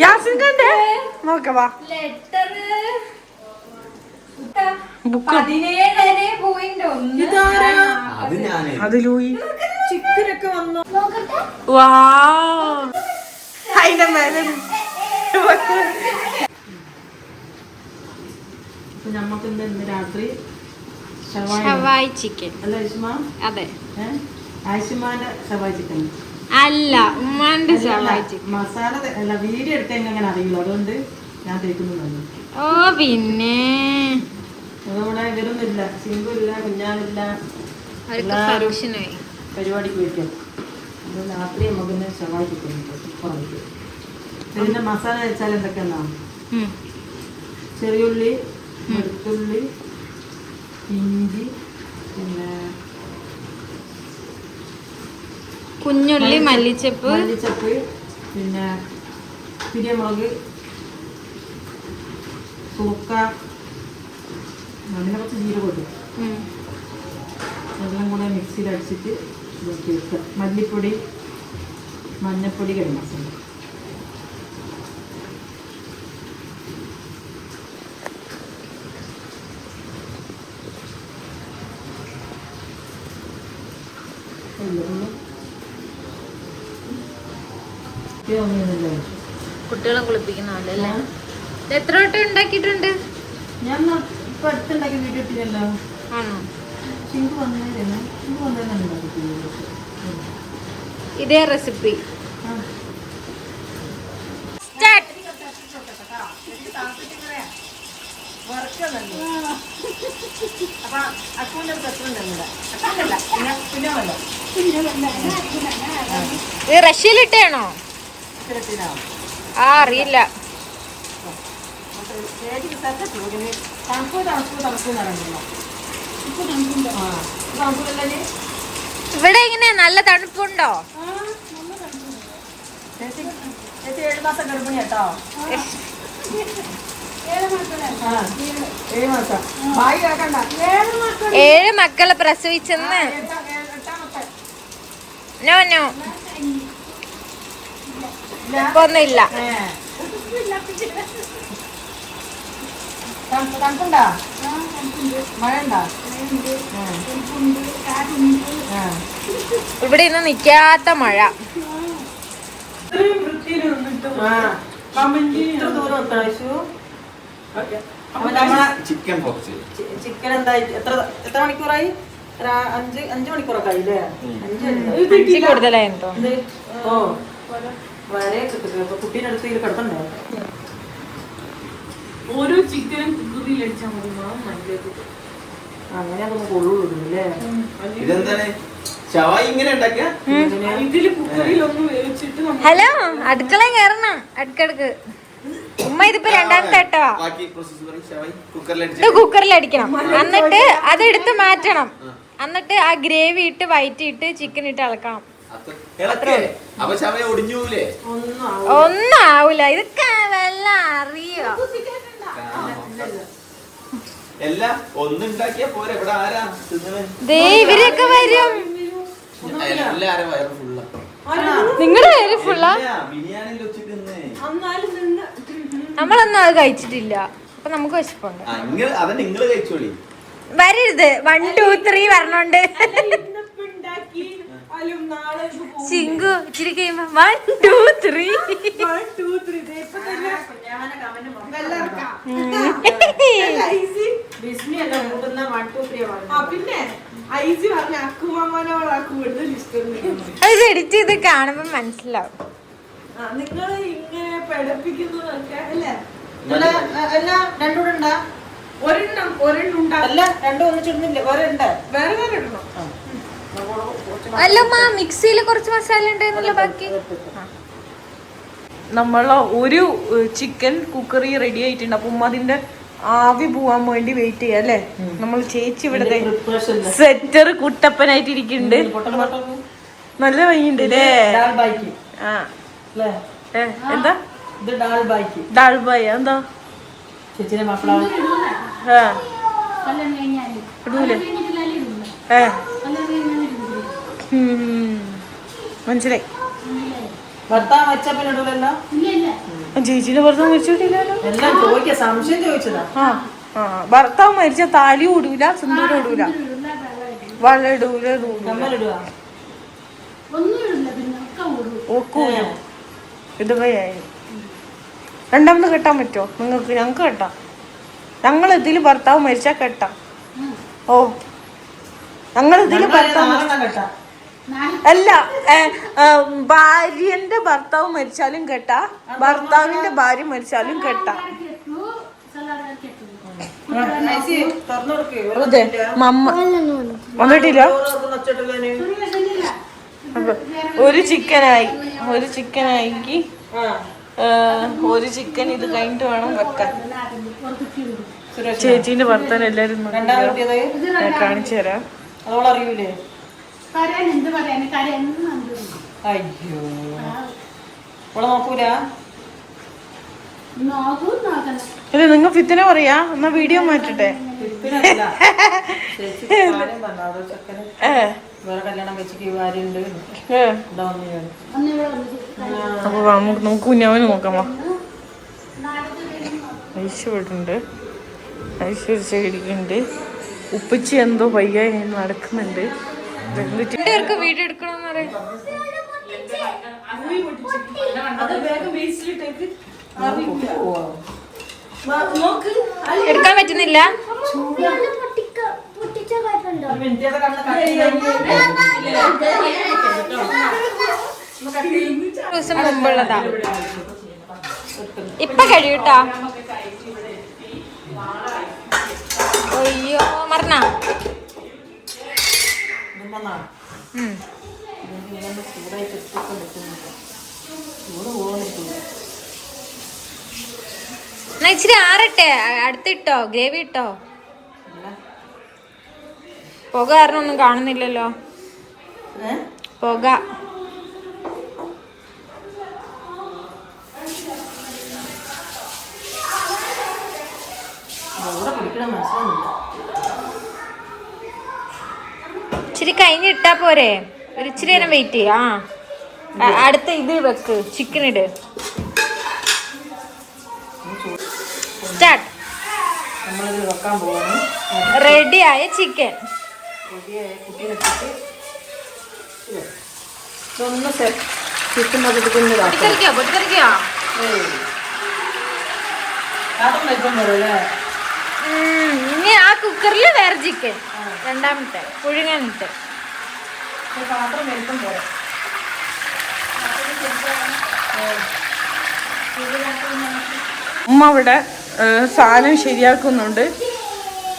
യാസിൻ കണ്ടേ നോക്കവാ അത് ലൂയി ചിക്കനൊക്കെ വന്നു. അതിന്റെ മേലെ നമുക്ക് ഇന്ന് രാത്രി ഷവായി ചിക്കൻ അല്ല ആയിഷുമ? അതെ, ആയിഷുമാന്റെ ഷവായി ചിക്കൻ അല്ല, ഉമ്മാന്റെ ഷവായി ചിക്കൻ. മസാല അല്ല, വീഡിയോ എടുക്കാൻ അങ്ങനെ അറിയില്ല, അതുകൊണ്ട് ഞാൻ തേക്കുന്നു. ഓ പിന്നെ അതുകൂടെ ഇവരൊന്നുമില്ല, സിംഗില്ല, കുഞ്ഞാനില്ല, പരിപാടിക്ക് വയ്ക്കും. അത് രാത്രി നമുക്ക് ഷവായി ചിക്കൻ സൂപ്പറായിട്ട്. ഇതിന്റെ മസാല വെച്ചാൽ എന്തൊക്കെയാ? ചെറിയുള്ളി, വെളുത്തുള്ളി, ഇഞ്ചി, പിന്നെ കുഞ്ഞുള്ളി, മല്ലിച്ചപ്പ്, പിന്നെ പിരിയമുളക്, സുക്ക, അങ്ങനെ കുറച്ച് ജീരകം ഇടും. എല്ലാം കൂടെ മിക്സിയിൽ അടിച്ചിട്ട് വെക്കുക. മല്ലിപ്പൊടി, മഞ്ഞൾപ്പൊടി, ഗരം മസാല. കുട്ടികളെ കുളിപ്പിക്കുന്നല്ലേ? എത്ര വട്ടം ഉണ്ടാക്കിയിട്ടുണ്ട്? ഞാൻ ഇപ്പൊ അടുത്തുണ്ടാക്കി വീഡിയോ ഇട്ടില്ലല്ലോ. ആണോ? ഇതേ റെസിപ്പി റഷ്യയിലിട്ടാണോ? അറിയില്ല. ഇവിടെ എങ്ങനെ നല്ല തണുപ്പുണ്ടോ? 7 മാസം ഗർഭിണി കേട്ടോ. 7 മക്കളെ പ്രസവിച്ചെന്ന്. നോ നോ, ഇപ്പൊ ഒന്നുമില്ല. തണുപ്പുണ്ടോ? മഴ ഉണ്ടോ? ഇവിടെ ഇന്ന് നിക്കാത്ത മഴ. ചിക്കൻ എന്തായി? എത്ര മണിക്കൂറായി? 5 മണിക്കൂറൊക്കെ ആയില്ലേ? 5 കൂടുതലായിരുന്നു. ഓ, വളരെ കുട്ടീൻ്റെ അടുത്ത് ഇതിൽ കിടത്തണ്ടേ? ഓരോ ചിക്കനും കുക്കറിൽ അടിച്ചാൽ മതി. അങ്ങനെ അതൊന്നും കൊള്ളുള്ളൂ അല്ലേ? ഹലോ, അടുക്കള കയറണം. അടുക്കടുക്ക് ഉമ്മ ഇതിപ്പോ 2ാമത്തെ കേട്ടോ. ഇത് കുക്കറിൽ അടിക്കണം, എന്നിട്ട് അതെടുത്ത് മാറ്റണം, എന്നിട്ട് ആ ഗ്രേവി ഇട്ട് വയറ്റിയിട്ട് ചിക്കൻ ഇട്ട് ഇളക്കണം. ഒന്നും ആവൂല. ഇതൊക്കെ വല്ല അറിയോ? ഇവരൊക്കെ വരും. നിങ്ങളുടെ പേര് ഫുള്ളാ? നമ്മളൊന്നും അത് കഴിച്ചിട്ടില്ല, അപ്പൊ നമുക്ക് വിശപ്പുണ്ട്. വരരുത്, 1 2 3 പറഞ്ഞോണ്ട്. ചിങ്കു ഇച്ചിരി കഴിയുമ്പോ 1 2 3. അത് എഡിറ്റ് ചെയ്ത് കാണുമ്പോ മനസ്സിലാവും. നിങ്ങൾ ഇങ്ങനെ പഠിപ്പിക്കുന്നതൊക്കെ അല്ലേ? രണ്ടുണ്ടാ? ഒരെണ്ണം അല്ല, രണ്ടും ഒന്നിച്ചിടുന്നില്ല, ഒരെണ്ണ വേറെ വേറെ ഇടണം. അല്ല, മിക്സിയിൽ കുറച്ച് മസാല ഉണ്ടായിരുന്നല്ലോ ബാക്കി. നമ്മളെ ഒരു ചിക്കൻ കുക്കറി റെഡി ആയിട്ടുണ്ട്. അപ്പൊ ഉമ്മ അതിന്റെ ആവി പോവാൻ വേണ്ടി വെയിറ്റ് ചെയ്യാം അല്ലേ? നമ്മൾ ചേച്ചി ഇവിടുത്തെ സെറ്റർ കുട്ടപ്പനായിട്ട് ഇരിക്കുന്നുണ്ട്. നല്ല ഭംഗിയുണ്ട് അല്ലേ? എന്താ ഡാൾബായി? എന്താ ചേച്ചിനെ മനസ്സിലായി. ഭർത്താവ് മരിച്ചപ്പോ ഇടൂലല്ലോ. ചേച്ചിയുടെ ഭർത്താവ് മരിച്ചിട്ടില്ലല്ലോ. എല്ലാം ചോദിക്ക, സംശയം ചോദിച്ചതാ. ഭർത്താവ് മരിച്ച താലി ഓടൂല, സിന്ദൂരം ഓടൂല, വള ഇടൂല, കമ്മലിടുവാ, ഒക്കൂല. ഇതുവരെയായി രണ്ടാമത് കെട്ടാൻ പറ്റുമോ നിങ്ങൾക്ക്? ഞങ്ങൾക്ക് കെട്ടാം. ഞങ്ങളിതിൽ ഭർത്താവ് മരിച്ചാൽ കെട്ടാം. ഓ, ഞങ്ങളിതിൽ ഭർത്താവ് അല്ല, ഭാര്യന്റെ ഭർത്താവ് മരിച്ചാലും കെട്ടാ, ഭർത്താവിന്റെ ഭാര്യ മരിച്ചാലും കെട്ടാ. അതെ, മമ്മ വന്നിട്ടില്ല. ഒരു ചിക്കനായി, ഒരു ചിക്കൻ ഇത് കഴിഞ്ഞിട്ട് വേണം വെക്കാൻ. ചേച്ചീന്റെ ഭർത്താവ് എല്ലാരും കാണിച്ചു തരാം. അറിയൂലേ? അയ്യോ, നോക്കൂല. ഇത് നിങ്ങ ഫിത്തിനെ പറയാ? എന്നാ വീഡിയോ മാറ്റട്ടെ. അപ്പൊ നമുക്ക് കുഞ്ഞാവന് നോക്കാമോ? ഐശ്വര്യണ്ട്, ഐശ്വര്യ സൈഡിക്കുണ്ട്. ഉപ്പച്ചി എന്തോ പയ്യ നടക്കുന്നുണ്ട്. വീഡിയോ എടുക്കണമെന്ന് പറയാം. എടുക്കാൻ പറ്റുന്നില്ല. ദിവസം മുമ്പുള്ളതാ, ഇപ്പൊ കഴിയൂട്ടാ. അയ്യോ, മറന്ന ഇച്ചിരി ആറട്ടെ. അടുത്തിട്ടോ, ഗ്രേവി ഇട്ടോ. പുക കാരണം ഒന്നും കാണുന്നില്ലല്ലോ. പുക ഇച്ചിരി കഴിഞ്ഞിട്ടാ പോരെ? ഒരു ഇച്ചിരി നേരം വെയിറ്റ് ചെയ്യാ. അടുത്ത ഇത് വെക്ക്, ചിക്കൻ ഇട്. സ്റ്റാർട്ട്. റെഡിയായ ചിക്കൻ ഇനി ആ കുക്കറിൽ വേറെ ചിക്കൻ രണ്ടാമത്തെ പുഴുങ്ങാനിട്ട്. ഉമ്മ ഇവിടെ സാധനം ശരിയാക്കുന്നുണ്ട്.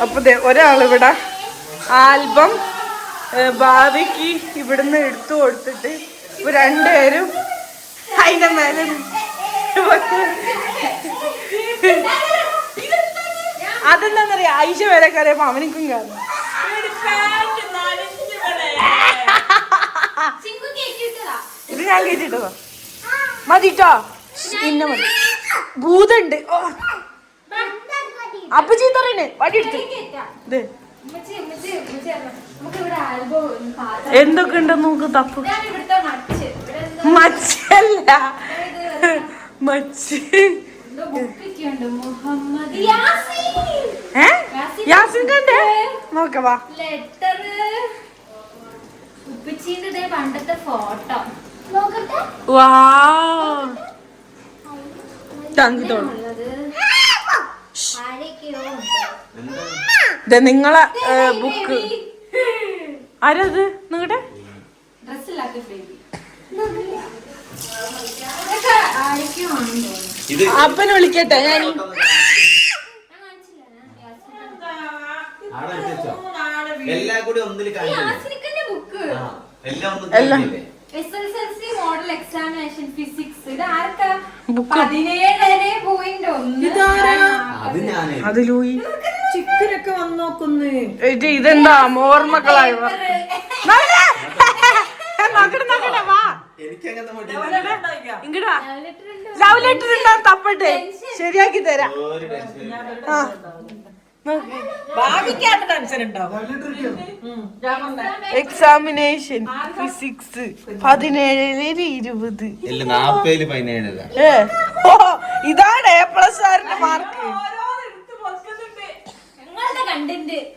അപ്പൊ ഒരാളിവിടെ ആൽബം ഭാവിക്ക് ഇവിടുന്ന് എടുത്തു കൊടുത്തിട്ട് രണ്ടുപേരും അതിന്റെ മേലെ അതെന്താന്നറിയാ, ആയിഷ വരെ കറിയപ്പോ അവനിക്കും കാണും. ഇത് ഞാൻ കേട്ടിട്ടോ, മതിട്ടോ, പിന്നെ മതി. ഭൂതണ്ട്. അപ്പൊ ചീത്തറിനെ വടി എടുത്ത് എന്തൊക്കെ ഉണ്ടെന്ന് നോക്ക്. തപ്പ് മച്ചല്ല, മച്ച്. യാസിൻ കണ്ടേ? നോക്കവാ. പണ്ടത്തെ ഫോട്ടോ വാ, നിങ്ങളെ ബുക്ക് ആരത്? നിങ്ങളുടെ അപ്പനെ വിളിക്കട്ടെ ഞാൻ. ചിക്കനൊക്കെ വന്ന് നോക്കുന്നു. ഇതെന്താ ഓർമ്മക്കളായി ലവ് ലെറ്റർ ഉണ്ടാവും. തപ്പട്ടെ, ശരിയാക്കി തരാം. ഭാവിക്കാണ് ടെൻഷൻ ഉണ്ടാവും. Examination physics 17 20. 40 17. ഇതാണ് A+ മാർക്ക്.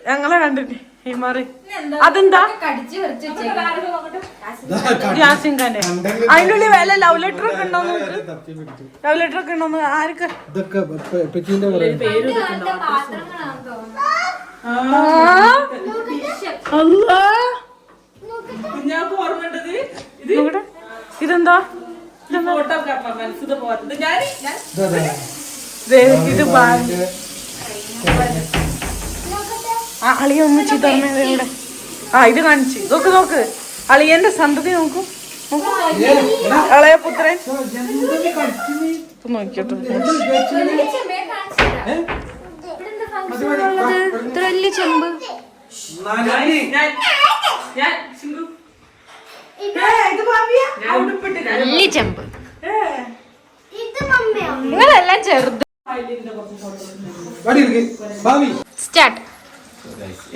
ഞങ്ങളെ കണ്ടിട്ട് അതെന്താ യാസിൻ ഖാന്റെ അതിനുള്ളിൽ വില ലവ് ലെറ്റർ ഒക്കെ ഉണ്ടോ? ലവ് ലെറ്റർ ഒക്കെ ഉണ്ടോ? ആർക്ക് ഇതെന്താ? ഇത് അളിയ ഒന്ന് ചീത്തമ്മയുടെ ഇത് കാണിച്ചു നോക്ക് അളിയന്റെ സന്തതി നോക്കൂ. അളയ പുത്രൻ നോക്കിയോട്ടോ. ചെമ്പ് ചെമ്പ് നിങ്ങളെല്ലാം ചെറുത്. സ്റ്റാർട്ട്.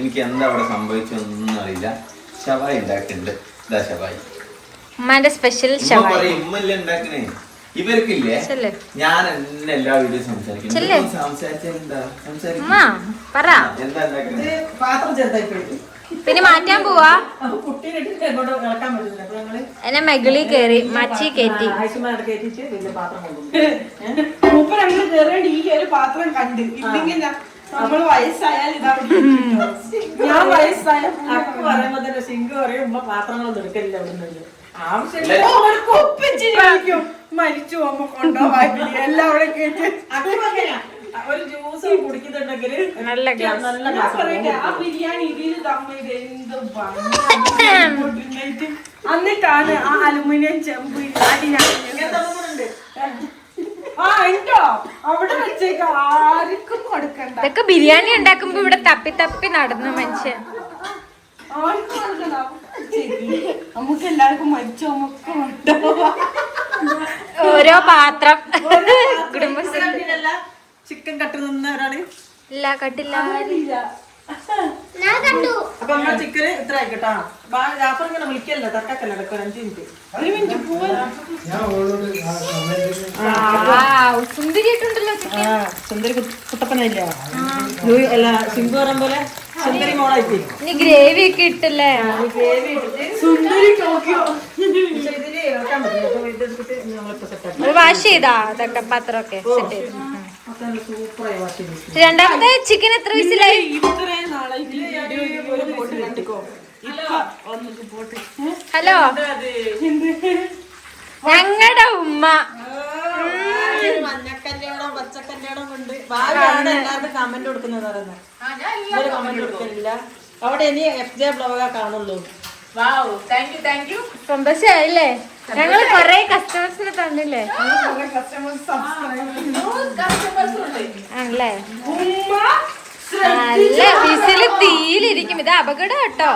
എനിക്ക് എന്താ അവിടെ സംഭവിച്ചൊന്നും അറിയില്ല. ഷവായി ഉണ്ടാക്കുന്നുണ്ട്. ഇതാ ഷവായി. ഉമ്മാന്റെ സ്പെഷ്യൽ ഷവായി. ഉമ്മല്ലേ ഉണ്ടാക്കണേ? ഇവർക്കില്ലേ ഞാൻ എന്നെ എല്ലാ വീഡിയോ സംസാരിക്കും. സംസാരിച്ചാലെന്താ പറ എന്താ ഉണ്ടാക്കണേ? പാത്രം ചെറുതായി പോയിട്ട് പിന്നെ മാറ്റാൻ പോവാ. കുട്ടീനെ ഇളക്കാൻ പറ്റില്ല. അപ്പൊ ഞങ്ങള് എന്നെ മെഗളി കേറി മച്ചി കയറ്റി ആവശ്യമായിട്ട് കയറ്റിട്ട് വലിയ പാത്രം കൊണ്ടുപോകും. മൂപ്പ ഞങ്ങള് കയറേണ്ടി ഈ ഒരു പാത്രം കണ്ട് ഇല്ലെങ്കിൽ നമ്മള് വയസ്സായാൽ ഇതാ ഞാൻ വയസ്സായ പറയുമ്പോ തന്നെ സിംഗ് പറയും ഉമ്മ പാത്രങ്ങളൊന്നും എടുക്കലില്ല. അവിടെ ആവശ്യം മരിച്ചു പോകുമ്പോ കൊണ്ടുപോകാൻ എല്ലാം അവിടെ കേട്ട് ഒരു ജ്യൂസ് കുടിക്കുന്നുണ്ടെങ്കിൽ നല്ല ആ ബിരിയാണി ഇതിൽ തമ്മിൽ എന്നിട്ടാണ് ആ അലുമിനിയം ചെമ്പ് അവിടെ വെച്ചേക്ക ആർക്കും കൊടുക്കണ്ട. ഇതൊക്കെ ബിരിയാണി ഉണ്ടാക്കുമ്പോ ഇവിടെ തപ്പി തപ്പി നടന്നു മനുഷ്യൻ. ആർക്കും കൊടുക്കണ്ട. നമുക്ക് എല്ലാവർക്കും മരിച്ചു നമുക്ക് കൊണ്ടുപോവാ. ഓരോ പാത്രം കുടുംബശ്രീ ചിക്കൻ കട്ട് നിന്നവരാണ്. ഇല്ല കട്ടില്ല. അപ്പൊ നമ്മളെ ചിക്കന് ഇത്ര ആയിക്കോട്ടാ. രാത്രി ഇങ്ങനെ വിളിക്കല്ല തക്കല്ല എടുക്കാൻ 5 മിനിറ്റ് 1 മിനിറ്റ് പോവാ. സുന്ദരിയായിട്ടുണ്ടല്ലോ സുന്ദരി കുട്ടപ്പനല്ല അല്ല സിംഗു പറയും പോലെ സുന്ദരി മോളായിട്ട് ഇനി ഗ്രേവി ഒക്കെ ഇട്ടല്ലേ. ഗ്രേവി ഇട്ടിട്ട് സുന്ദരി നോക്കിയോ. ഇതില് ഇറക്കാൻ പറ്റില്ല. അപ്പൊ ഇതെടുത്തിട്ട് നമ്മളിപ്പോ സെറ്റ് വാഷ് ചെയ്താ അതൊക്കെ പാത്രമൊക്കെ സെറ്റ് ചെയ്തു. സൂപ്പറായി വാഷ് ചെയ്തു. രണ്ടാമത്തെ ചിക്കൻ എത്ര വിസിലായി? ഇത്രയും നാളായിട്ട് ഹലോ ഞങ്ങളുടെ ഉമ്മ മഞ്ഞക്കല്യാണം പച്ചക്കല്യാണം കൊണ്ട് ഭാവിയാണ് എല്ലാവർക്കും കമന്റ് കൊടുക്കുന്നത് പറയുന്നത്. കമന്റ് കൊടുക്കലില്ല. അവിടെ ഇനി FJ ബ്ലോഗാ കാണുള്ളൂ. സന്തോഷായില്ലേ? ഞങ്ങള് കൊറേ കസ്റ്റമേഴ്സിനെ തന്നില്ലേ? ആണല്ലേ? നല്ല വിസില് തീയിലിരിക്കും. ഇത് അപകടം കേട്ടോ.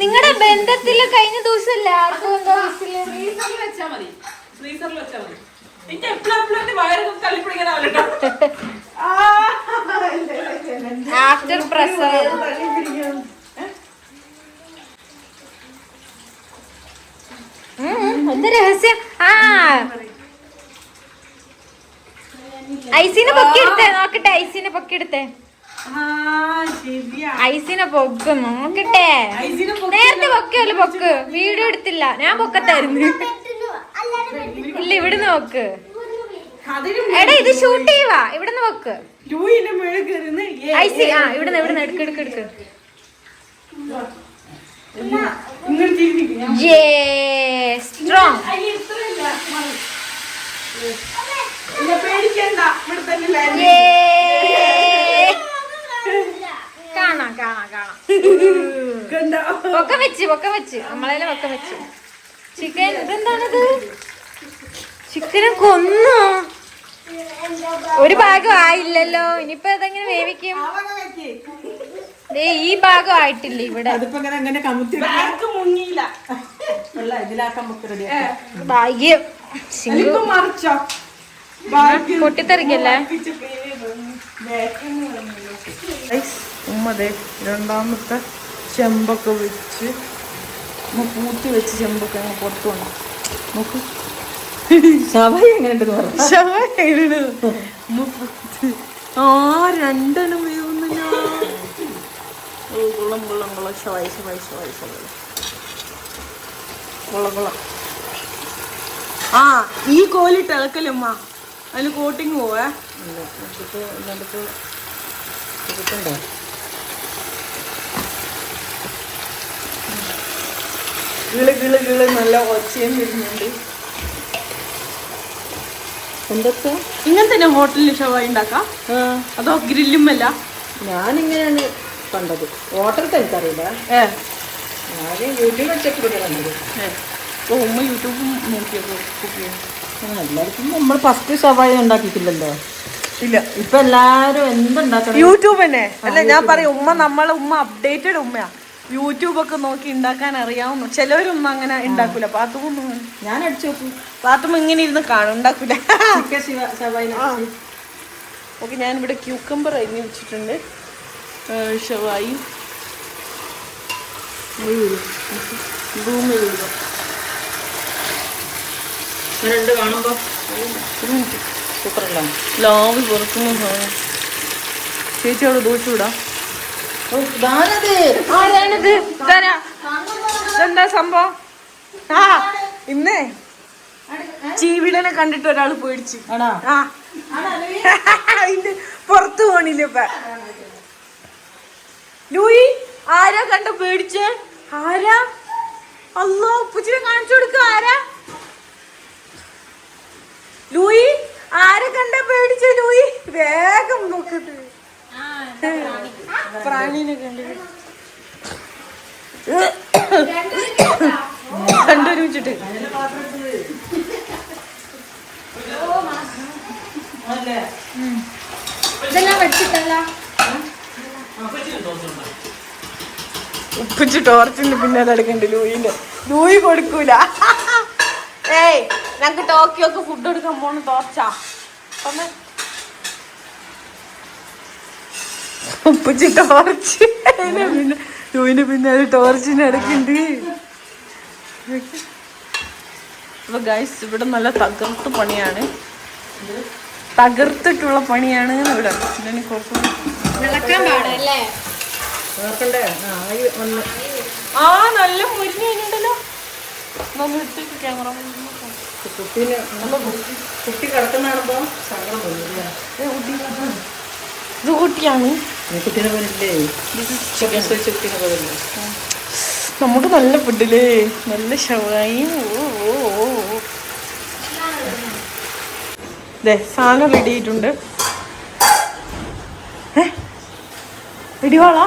നിങ്ങളുടെ ബന്ധത്തില് കഴിഞ്ഞ ദിവസമല്ലേ ആർക്കും എന്തോ വിസില് ആഫ്റ്റർ പ്രസവം എന്ത് രഹസ്യം. ഐസിനെ പൊക്കി എടുത്തേ നോക്കട്ടെ. ഐസിനെ പൊക്കി എടുത്തേ. ഐസിനെ പൊക്ക് നോക്കട്ടെ. നേരത്തെ പൊക്കല്ലോ പൊക്ക്. വീഡിയോ എടുത്തില്ല. ഞാൻ പൊക്കത്തായിരുന്നു. ഇല്ല ഇവിടുന്ന് നോക്ക്. എടാ ഇത് ഷൂട്ട് ചെയ്യുവാ. ഇവിടുന്ന് പൊക്ക്. ഐസി ഇവിടുന്ന് എടുക്ക്. സ്ട്രോങ്. കാണാം പൊക്കം വെച്ച് നമ്മളെല്ലാം പൊക്കം വെച്ച്. ചിക്കൻ ഇതെന്താണത്? ചിക്കനെ കൊന്നു. ഒരു ഭാഗം ആയില്ലല്ലോ. ഇനിയിപ്പോ ഇതെങ്ങനെ വേവിക്കും? ഈ ഭാഗം ആയിട്ടില്ല ഇവിടെ. ഭാഗ്യം പൊട്ടിത്തെറിക്കല്ലേ. ഉമ്മതേ രണ്ടാമത്തെ ചെമ്പൊക്കെ വെച്ച് പൂത്തി വെച്ച് ചെമ്പൊക്കെ അങ്ങ് പുറത്തു കൊണ്ട നോക്ക്. ശവായി എങ്ങനെയുണ്ടെന്ന് പറഞ്ഞു. ശവായി എങ്ങനെയുണ്ട്? രണ്ടെണ്ണം വേവുന്നില്ല. കൊള്ളം കൊള്ളം കൊള്ളം. ശവായി ശവായി ശവായി ശവായി കൊള്ളം കൊള്ളം. ഈ കോലിട്ട് ഇളക്കലമ്മ, അതിന് കോട്ടിങ് പോവേ. കിളി കിളി കിളി നല്ല ഒച്ചയും വരുന്നുണ്ട്. എന്തൊക്കെ ഇങ്ങനെ തന്നെ ഹോട്ടലിൽ ഷവായി ഉണ്ടാക്കാം അതോ ഗ്രില്ലുമല്ല? ഞാനിങ്ങനെയാണ് കണ്ടത്. ഹോട്ടലിൽ എനിക്കറിയില്ല. ഞാൻ യൂട്യൂബ് വെച്ചൊക്കെ കണ്ടത്. ഉമ്മ യൂട്യൂബും നോക്കിയപ്പോ എല്ലാവർക്കും നമ്മൾ ഫസ്റ്റ് ഷവായി ഉണ്ടാക്കിയിട്ടില്ലല്ലോ. ഇല്ല, ഇപ്പൊ എല്ലാരും എന്തുണ്ടാക്കണം യൂട്യൂബ് തന്നെ അല്ല. ഞാൻ പറയും ഉമ്മ അപ്ഡേറ്റഡ് ഉമ്മയാ. യൂട്യൂബൊക്കെ നോക്കി ഉണ്ടാക്കാൻ അറിയാവുന്ന. ചിലവരൊന്നും അങ്ങനെ ഉണ്ടാക്കൂല. പാത്തുമൊന്നും ഞാൻ അടിച്ചു നോക്കും. പാത്തുമ്മ ഇങ്ങനെ ഇരുന്ന് കാണും, ഉണ്ടാക്കൂല. ഷവായി ഓക്കെ, ഞാനിവിടെ ക്യൂക്കമ്പർ അരിഞ്ഞ് വെച്ചിട്ടുണ്ട്. ഷവായി കാണുമ്പോ സൂപ്പറല്ല. ലാവി പുറത്തുനിന്ന് സാധനം. ചേച്ചി അവിടെ ദോശൂടാ. ആരാണിത്? ഇതെന്താ സംഭവം? ഇന്നേ ചീവിടനെ കണ്ടിട്ട് ഒരാൾ പേടിച്ച്. ഇതിന്റെ പുറത്തു പോണില്ല ഇപ്പൊ. ലൂയി ആരാ കണ്ട പേടിച്ച്? ആരാ? അല്ലോ ഉപ്പച്ചിനെ കാണിച്ചു കൊടുക്ക. ആരാ? ലൂയി ആരെ കണ്ട പേടിച്ച? ലൂയി വേഗം നോക്കത്. പ്രാണീനെ കണ്ടൊരുമിച്ചിട്ട് ഇതെല്ലാം വെച്ചിട്ടല്ല. ഉപ്പിച്ച് ടോർച്ചിന്റെ പിന്നെ നടക്കണ്ട്. ലൂയി കൊടുക്കൂല. ഏയ് ഞങ്ങക്ക് ടോക്കിയൊക്കെ ഫുഡ് കൊടുക്കാൻ പോണ ടോർച്ചാ. ഉപ്പിച്ച് ടോർച്ച് പിന്നെ ലൂയിന് പിന്നെ അത് ടോർച്ചിന് ഇടയ്ക്കുണ്ട്. അപ്പൊ ഗൈസ് ഇവിടെ നല്ല തകർത്ത് പണിയാണ്. തകർത്തിട്ടുള്ള പണിയാണ് ഇവിടെ. ഇതിന് കുറച്ച് നല്ല മുരിഞ്ഞുണ്ടല്ലോ. ക്യാമറ കുട്ടി കിടക്കുന്നാണുമ്പോ സങ്കടം തോന്നില്ല. ഇത് കുട്ടിയാണ്. കുട്ടീനെ പോലില്ലേ? കുട്ടീനെ പോലില്ലേ? നമുക്ക് നല്ല ഫുഡില്ലേ, നല്ല ഷവായി. സാധനം റെഡി ആയിട്ടുണ്ട്. ഇടിവാളാ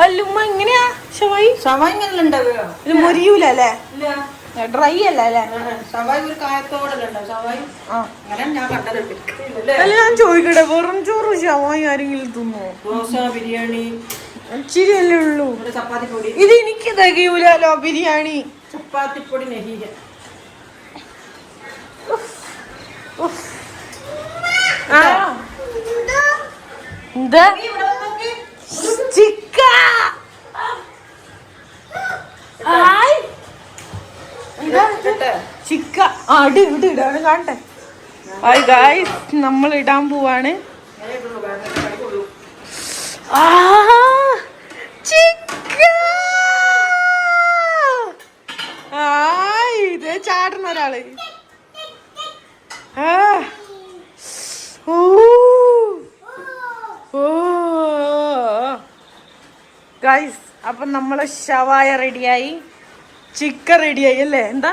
അല്ലുമ്മ എങ്ങനെയാ ഷവായി? ഷവായി ഇങ്ങനെ ഉണ്ടാവുക. ഇത് മുരിയൂല അല്ലേ? ഡ്രൈ അല്ല അല്ലേ? ഷവായി ഒരു കായത്തോടല്ലേ ഉണ്ടാവും. ഷവായി അങ്ങനെ ഞാൻ കണ്ടതുണ്ട്. അല്ല ഞാൻ ചോദിക്കട്ടെ, വെറും ചോറ് ഷവായി ആരെങ്കിലും തിന്നോ? ദോശ, ബിരിയാണി ഇച്ചിരിയല്ലേ ഉള്ളൂ. ചപ്പാത്തിപ്പൊടി. ഇത് എനിക്ക് തികയൂലോ ബിരിയാണി. ചപ്പാത്തിപ്പൊടി നെഹീര. എന്താ ചിക്ക? ചിക്ക ഇടാണ് കാണട്ടെ. നമ്മൾ ഇടാൻ പോവാണ്. ഇത് ചാടുന്ന ഒരാള്. ഗൈസ് അപ്പൊ നമ്മളെ ഷവായ റെഡിയായി, ചിക്കൻ റെഡിയായി അല്ലേ? എന്താ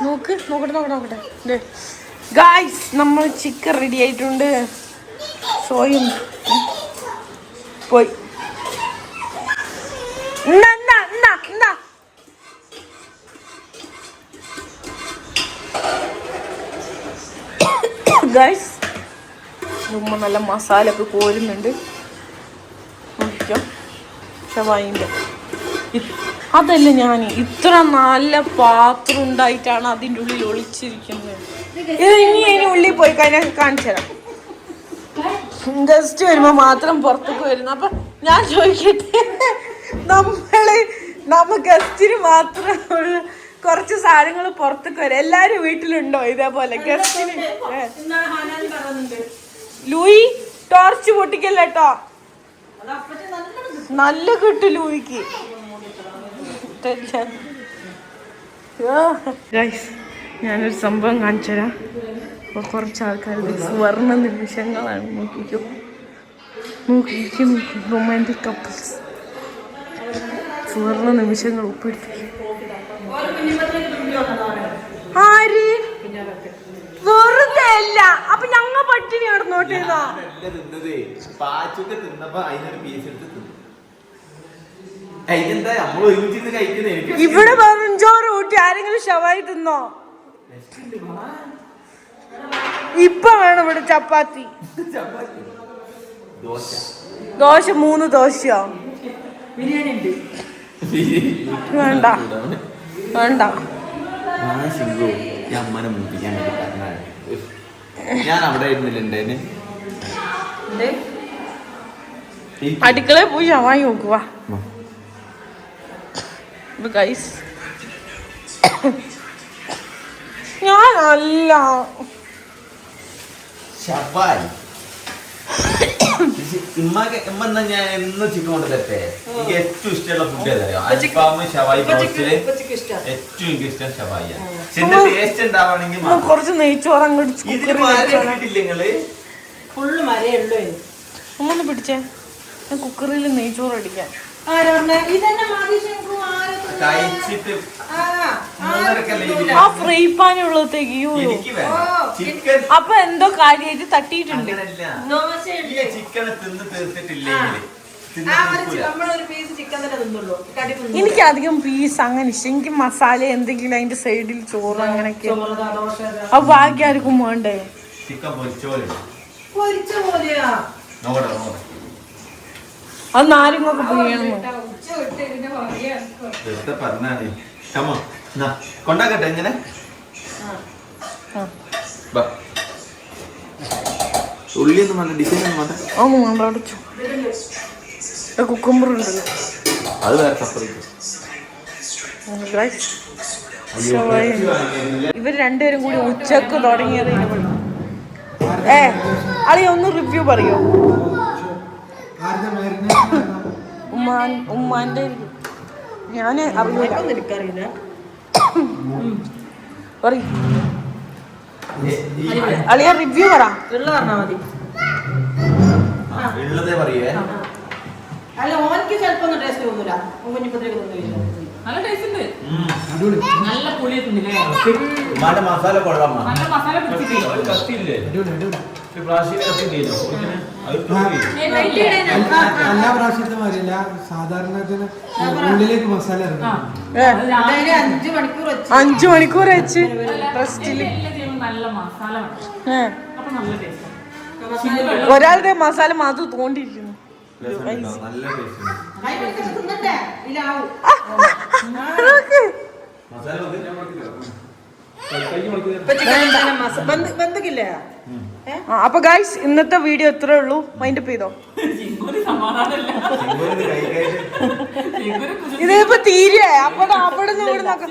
നോക്കട്ടെ ഗൈസ്, നമ്മൾ ചിക്കൻ റെഡി ആയിട്ടുണ്ട്. സോയും പോയി. ഗൈസ് ഉമ്മ നല്ല മസാല ഒക്കെ കോരുന്നുണ്ട്. നോക്കിക്കോ ഷവായിൻ്റെ അതല്ല ഞാൻ ഇത്ര നല്ല പാത്രം ഉണ്ടായിട്ടാണ് അതിൻ്റെ ഉള്ളിൽ ഒളിച്ചിരിക്കുന്നത്. ഇത് ഇനി അതിന് ഉള്ളിൽ പോയി കഴിഞ്ഞാൽ കാണിച്ചു തരാം. ഗസ്റ്റ് വരുമ്പോ മാത്രം പുറത്തേക്ക് വരുന്നു. അപ്പൊ ഞാൻ ചോദിക്കട്ടെ, നമ്മ ഗസ്റ്റിന് മാത്രം കുറച്ച് സാധനങ്ങൾ പുറത്തേക്ക് വരും. എല്ലാരും വീട്ടിലുണ്ടോ ഇതേപോലെ ഗസ്റ്റിന്? Louis torch പൊട്ടിക്കല്ലോ. നല്ല കിട്ടും ലൂയിക്ക്. ഞാനൊരു സംഭവം കാണിച്ചു തരാം. അപ്പൊ കുറച്ച് ആൾക്കാർ സുവർണ നിമിഷങ്ങളാണ്. നോക്കിക്കും റൊമാൻറ്റിക് കപ്പിൾസ് സുവർണ നിമിഷങ്ങൾ ഒപ്പിടുത്തി. ആര് വെറുതെ അല്ല. അപ്പൊ ഞങ്ങ പട്ടിണി കിടന്നോട്ടേതാ. ഇവിടെ വെറുംചോറ് കൂട്ടി ആരെങ്കിലും ഷവായി തിന്നോ? ഇപ്പൊ വേണം ഇവിടെ ചപ്പാത്തി. ദോശ 3 ദോശയോ? വേണ്ട വേണ്ട. ഞാൻ അവിടെ ഇരുന്നില്ലേ അടുക്കളയിൽ പോയി ഷവായി നോക്കുക. ഞാനല്ല ഷവായി. ഞാൻ എന്നും ചിക്കൻ കൊണ്ട് തരട്ടെ. എനിക്ക് ഏറ്റവും ഇഷ്ടമുള്ള ഫുഡ് ഏതറിയോ? അൽഫാമ്, ഷവായി, ബ്രോസ്റ്റില്. ഏറ്റവും എനിക്ക് ഇഷ്ടം ഷവായിയാണ്. ടേസ്റ്റ് ഉണ്ടാവണമെങ്കിൽ കുറച്ച് നെയ്ച്ചോറ് അങ്ങോട്ട് ഫുള്ള് മരയുള്ളൂ. ഒന്ന് പിടിച്ചേ, കുക്കറിൽ നെയ്ച്ചോറ് അടിക്കാൻ. ആ ഫ്രൈ പാനുള്ളത്തേക്ക് അപ്പൊ എന്തോ കാര്യമായിട്ട് തട്ടിയിട്ടുണ്ട്. എനിക്ക് അധികം പീസ് അങ്ങനെ ഇഷ്ടം. എനിക്ക് മസാല എന്തെങ്കിലും അതിന്റെ സൈഡിൽ ചോറ് അങ്ങനെയൊക്കെ. അപ്പൊ ബാക്കി ആർക്കും വേണ്ടേ? അത് നാരങ്ങൊക്കെ പിഴിയണം. കൊണ്ടാക്കട്ടെ ഇങ്ങനെ ഉള്ളിയൊന്നും വേണ്ട, ഡിസൈൻ ഒന്നും വേണ്ട. ഒന്നും വേണ്ട. അടിച്ചു കുക്കുമ്പർ ഉണ്ടല്ലോ, അത് വേറെ സെപ്പറേറ്റ്. ഇവർ രണ്ടുപേരും കൂടി ഉച്ചക്ക് തുടങ്ങിയത്. അളി ഒന്ന് റിവ്യൂ പറയോ? ഉമ്മാന്റെ ഞാന് അറിയില്ല. അളിയ റിവ്യൂ പറ. അല്ല ഓനക്ക് ചിലപ്പോ ടേസ്റ്റ് തോന്നൂല. കുഞ്ഞിപ്പത്തേക്ക് നല്ല ടേസ്റ്റ് ഉണ്ട്. നല്ല പുളിയൊക്കെ മസാല കൊള്ളാം. നല്ല മസാല പിടിച്ചിട്ടില്ലേ? എല്ലാ പ്രാവശ്യത്തെ മാതിരിയല്ല, സാധാരണ ഉള്ളിലേക്ക് മസാല 5 മണിക്കൂർ വെച്ച് നല്ല മസാല. ഒരാളുടെ മസാല മാത്രം തോണ്ടിയിരിക്കുന്നു. അപ്പൊ ഗൈസ് ഇന്നത്തെ വീഡിയോ ഇത്രേ ഉള്ളൂ. മൈൻഡപ്പ് ചെയ്തോ? ഇതിപ്പോ തീരെ അപ്പൊ അവിടെ നോക്കാം.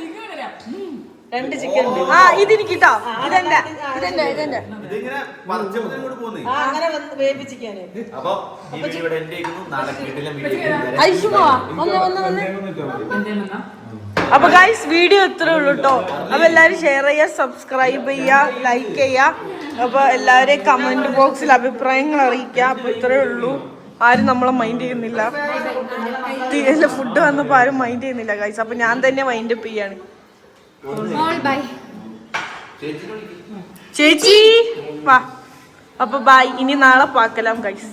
2 ചിക്കൻ ഇതെനിക്കിട്ടോ. ഇതെന്റെ അപ്പൊ ഗൈസ് വീഡിയോ ഇത്രേ ഉള്ളൂ കേട്ടോ. അപ്പൊ എല്ലാരും ഷെയർ ചെയ്യുക, സബ്സ്ക്രൈബ് ചെയ്യുക, ലൈക്ക് ചെയ്യുക. അപ്പൊ എല്ലാവരെയും കമന്റ് ബോക്സിൽ അഭിപ്രായങ്ങൾ അറിയിക്കുക. അപ്പൊ ഇത്രേ ഉള്ളൂ. ആരും നമ്മളെ മൈൻഡ് ചെയ്യുന്നില്ല. ഫുഡ് വന്നപ്പോ ആരും മൈൻഡ് ചെയ്യുന്നില്ല ഗൈസ്. അപ്പൊ ഞാൻ തന്നെ മൈൻഡ് അപ്പ് ചെയ്യാണ്. ചേച്ചി വാ. അപ്പൊ ബൈ. ഇനി നാളെ പാക്കലാം ഗൈസ്.